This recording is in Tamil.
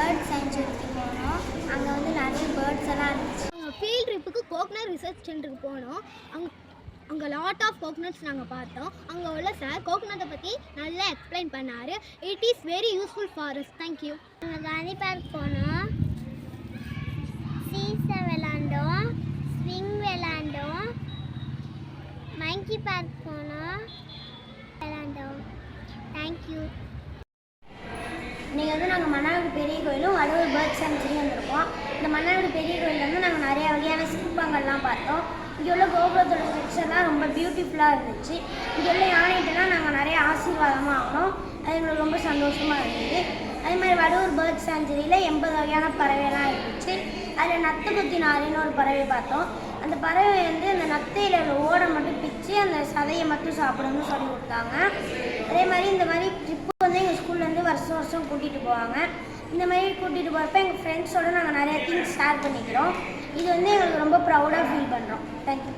பேர்ட் சாங்சுரிக்கு போனோம். அங்கே வந்து நிறைய பேர்ட்ஸ் எல்லாம் இருந்துச்சு. ஃபீல்ட் ட்ரிப்புக்கு கோக்னட் ரிசர்ச் சென்டருக்கு போனோம். அங்கே லாட் ஆஃப் கோக்னட்ஸ் நாங்கள் பார்த்தோம். அங்கே உள்ள சார் கோக்னட்டை பற்றி நல்லா எக்ஸ்பிளைன் பண்ணார். It is very useful for us. Thank you. நாங்கள் காந்தி பார்க் போனோம். சீசா விளாண்டோம், ஸ்விங் விளாண்டோம், மங்கி பார்க் போனோம், விளாண்டோம். தேங்க்யூ. இன்றைக்கி வந்து நாங்கள் மன்னார்குடி பெரிய கோயிலும் வடலூர் பேர்ட் சாங்சுரியும் வந்திருக்கோம். இந்த மன்னார்குடி பெரிய கோயிலில் வந்து நாங்கள் நிறைய வகையான சிற்பங்கள்லாம் பார்த்தோம். இங்கே உள்ள கோபுரத்தோட செக்ஷன்லாம் ரொம்ப பியூட்டிஃபுல்லாக இருந்துச்சு. இங்கே உள்ள யானைகிட்டலாம் நாங்கள் நிறைய ஆசீர்வாதமாக ஆகணும். அது எங்களுக்கு ரொம்ப சந்தோஷமாக இருந்தது. அதே மாதிரி வடலூர் பேர்ட் சாங்சுரியில் 80 வகையான பறவைலாம் இருந்துச்சு. அதில் நத்துக்குத்தி நாரைன்னு ஒரு பறவை பார்த்தோம். அந்த பறவை வந்து அந்த நத்தையில் உள்ள ஓடை மட்டும் பிச்சு அந்த சதையை மட்டும் சாப்பிடணும்னு சொல்லி கொடுத்தாங்க. அதே மாதிரி இந்த மாதிரி ட்ரிப்பு வந்து எங்கள் ஸ்கூல்லேருந்து வருஷம் வருஷம் கூட்டிகிட்டு போவாங்க. இந்த மாதிரி கூட்டிகிட்டு போகிறப்ப எங்கள் ஃப்ரெண்ட்ஸோடு நாங்கள் நிறைய திங்ஸ் ஷேர் பண்ணிக்கிறோம். இது வந்து எங்களுக்கு ரொம்ப ப்ரௌடாக ஃபீல் பண்ணுறோம். தேங்க்யூ.